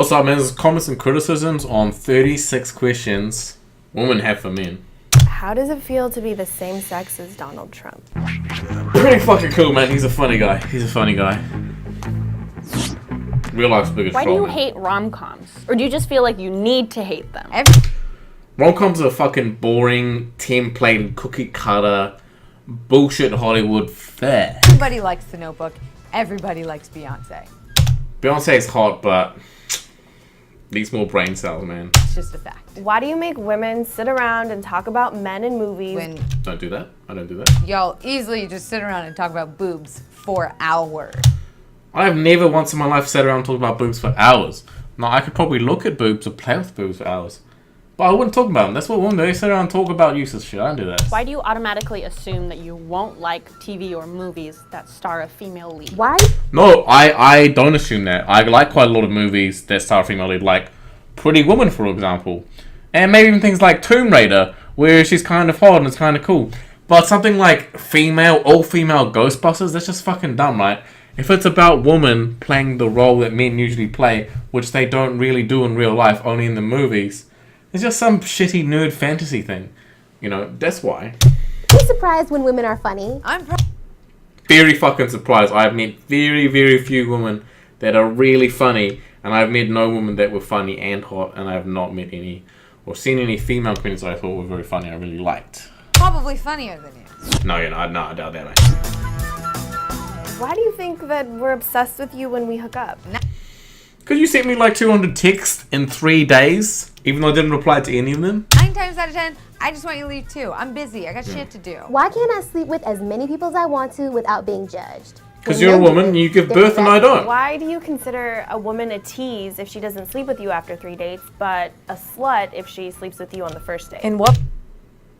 What's up, man? This is comments and criticisms on 36 questions women have for men. How does it feel to be the same sex as Donald Trump? Pretty fucking cool, man. He's a funny guy. Real life's biggest Why do troll, you man. hate rom-coms? Or do you just feel like you need to hate them? Rom-coms are fucking boring, templated, cookie cutter, bullshit Hollywood fare. Everybody likes The Notebook. Everybody likes Beyonce. Beyonce's hot, but needs more brain cells, man. It's just a fact. Why do you make women sit around and talk about men in movies? When Don't do that. I don't do that. y'all easily just sit around and talk about boobs for hours. I've never once in my life sat around and talked about boobs for hours. Now, I could probably look at boobs or play with boobs for hours. But I wouldn't talk about them. That's what women do. They sit around and talk about useless shit. I don't do that. Why do you automatically assume that you won't like TV or movies that star a female lead? Why? No, I don't assume that. I like quite a lot of movies that star a female lead, like Pretty Woman, for example. And maybe even things like Tomb Raider, where she's kind of hot and it's kind of cool. But something like all-female Ghostbusters, that's just fucking dumb, right? If it's about women playing the role that men usually play, which they don't really do in real life, only in the movies, it's just some shitty nerd fantasy thing. You know, that's why. Are you surprised when women are funny? Very fucking surprised. I've met very, very few women that are really funny, and I've met no women that were funny and hot, and I have not met any or seen any female comedians that I thought were very funny I really liked. Probably funnier than you. No, I doubt that, mate. Why do you think that we're obsessed with you when we hook up? Because you sent me like 200 texts in 3 days, even though I didn't reply to any of them. 9 times out of 10, I just want you to leave too. I'm busy. I got shit to do. Why can't I sleep with as many people as I want to without being judged? Because you're a woman, you give birth and I don't. Why do you consider a woman a tease if she doesn't sleep with you after 3 dates, but a slut if she sleeps with you on the first date? In what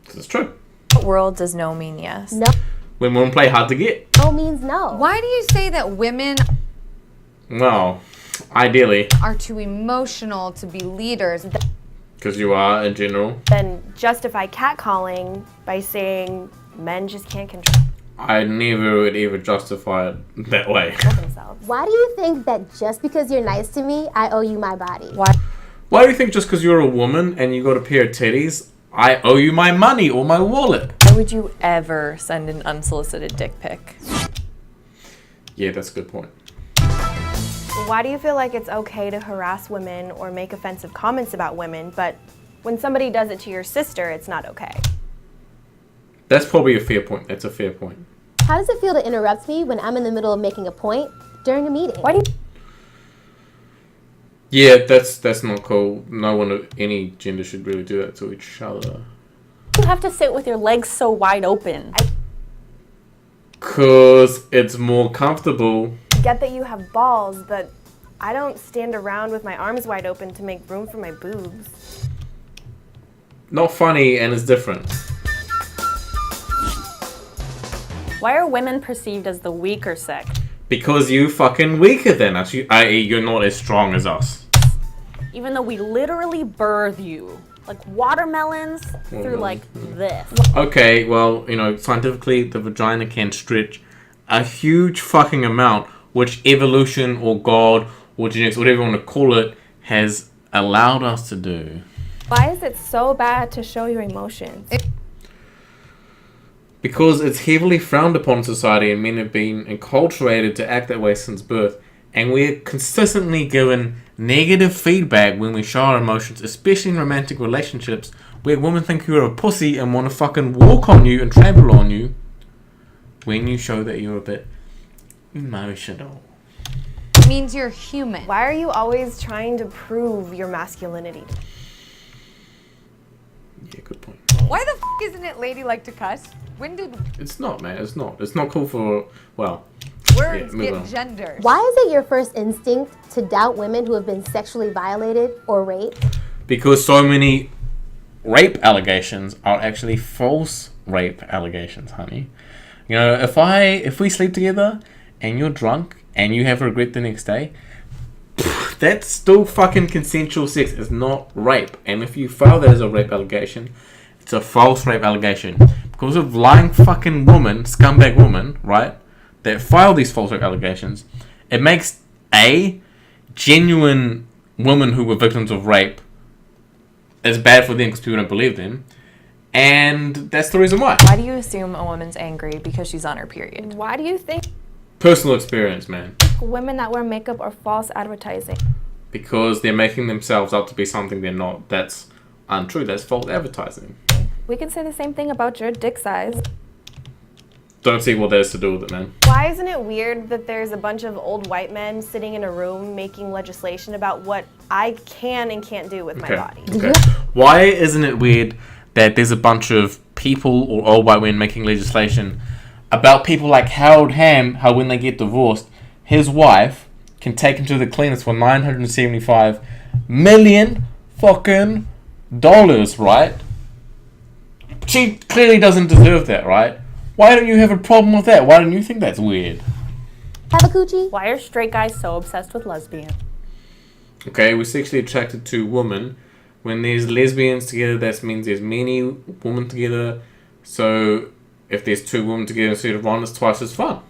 It's true. world does no mean yes? No When women play hard to get. means no. Why do you say that women Well, ideally. are too emotional to be leaders? Because you are, in general. Then justify catcalling by saying men just can't control I never would ever justify it that way. themselves. Why do you think that just because you're nice to me, I owe you my body? Why do you think just because you're a woman and you got a pair of titties, I owe you my money or my wallet? Why would you ever send an unsolicited dick pic? Yeah, that's a good point. Why do you feel like it's okay to harass women or make offensive comments about women, but when somebody does it to your sister, it's not okay? That's probably a fair point. That's a fair point. How does it feel to interrupt me when I'm in the middle of making a point during a meeting? Why do you Yeah, that's not cool. No one of any gender should really do that to each other. have to sit with your legs so wide open? Cause it's more comfortable. I get that you have balls, but I don't stand around with my arms wide open to make room for my boobs. Not funny, and it's different. Why are women perceived as the weaker sex? Because you fucking weaker than us. I.e., you're not as strong as us. Even though we literally birth you. Like watermelons through like this. Okay, well, you know, scientifically, the vagina can stretch a huge fucking amount, which evolution or God or genetics, whatever you want to call it, has allowed us to do. Why is it so bad to show your emotions? Because it's heavily frowned upon in society, and men have been enculturated to act that way since birth. And we're consistently given negative feedback when we show our emotions, especially in romantic relationships, where women think you're a pussy and want to fucking walk on you and trample on you when you show that you're a bit emotional. It means you're human. Why are you always trying to prove your masculinity? Yeah, good point. Why the isn't it ladylike to cuss? When did It's not, man. It's not. It's not cool for, well, words move get on. gendered? Why is it your first instinct to doubt women who have been sexually violated or raped? because so many rape allegations are actually false rape allegations, honey. You know, if we sleep together and you're drunk and you have regret the next day, that's still fucking consensual sex. It's not rape. And if you file that as a rape allegation, it's a false rape allegation. Because of lying fucking woman, scumbag woman, right, that file these false rape allegations, it makes genuine women who were victims of rape, it's bad for them because people don't believe them. And that's the reason why. Why do you assume a woman's angry because she's on her period? Why do you think Personal experience, man. women that wear makeup are false advertising? Because they're making themselves out to be something they're not. That's untrue. That's false advertising. We can say the same thing about your dick size. Don't see what that has to do with it, man. Why isn't it weird that there's a bunch of old white men sitting in a room making legislation about what I can and can't do with my body? Okay. Why isn't it weird that there's a bunch of people or old white men making legislation about people like Harold Ham, how when they get divorced, his wife can take him to the cleaners for $975 million fucking dollars, right? She clearly doesn't deserve that, right? Why don't you have a problem with that? Why don't you think that's weird? Have a coochie? Why are straight guys so obsessed with lesbians? Okay, we're sexually attracted to women. When there's lesbians together, that means there's many women together. So if there's two women together instead of one, it's twice as fun.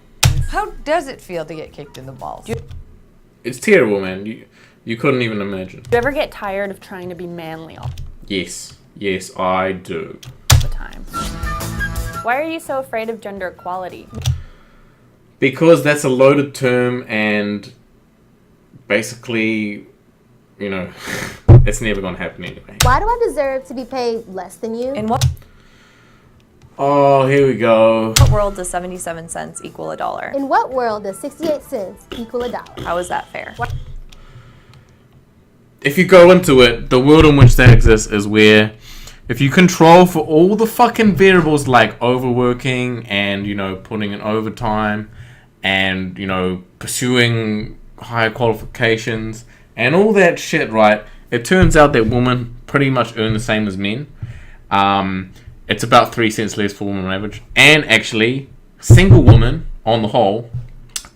How does it feel to get kicked in the balls? It's terrible, man. You couldn't even imagine. Do you ever get tired of trying to be manly all Yes, I do. the time? Why are you so afraid of gender equality? Because that's a loaded term and basically, it's never going to happen anyway. Why do I deserve to be paid less than you? In what Oh, here we go. world does 77 cents equal $1? In what world does 68 cents equal $1? How is that fair? If you go into it, the world in which that exists is where if you control for all the fucking variables like overworking and, putting in overtime and, pursuing higher qualifications and all that shit, right? It turns out that women pretty much earn the same as men. It's about 3 cents less for women on average. And actually, single women, on the whole,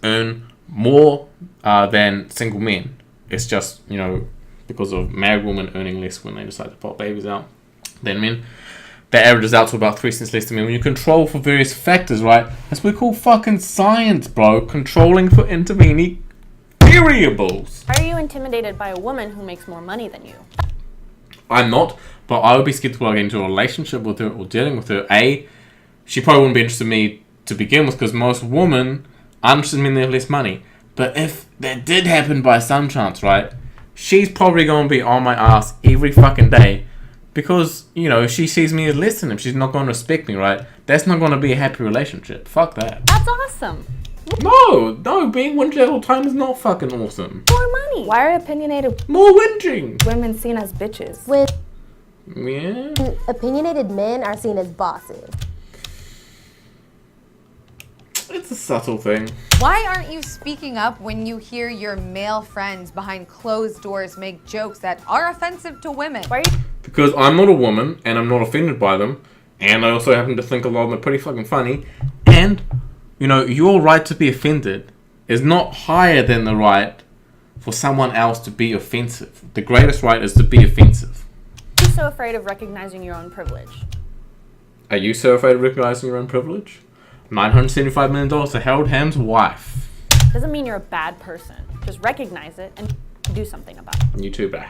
earn more than single men. It's just, because of married women earning less when they decide to pop babies out than men. That averages out to about 3 cents less than men. When you control for various factors, right? That's what we call fucking science, bro. Controlling for intervening variables. Why are you intimidated by a woman who makes more money than you? I'm not, but I would be skeptical about getting into a relationship with her or dealing with her. She probably wouldn't be interested in me to begin with because most women are interested in men that have less money. But if that did happen by some chance, right? She's probably going to be on my ass every fucking day because, she sees me as less than him. She's not going to respect me, right? That's not going to be a happy relationship. Fuck that. That's awesome. No, being whinging all the time is not fucking awesome. More money. Why are opinionated More whinging. women seen as bitches? When Yeah. opinionated men are seen as bosses. It's a subtle thing. Why aren't you speaking up when you hear your male friends behind closed doors make jokes that are offensive to women? Why are you Because I'm not a woman, and I'm not offended by them, and I also happen to think a lot of them are pretty fucking funny, and, your right to be offended is not higher than the right for someone else to be offensive. The greatest right is to be offensive. so afraid of recognizing your own privilege? Are you so afraid of recognizing your own privilege? $975 million to Harold Ham's wife. Doesn't mean you're a bad person. Just recognize it and do something about it. You too, bad.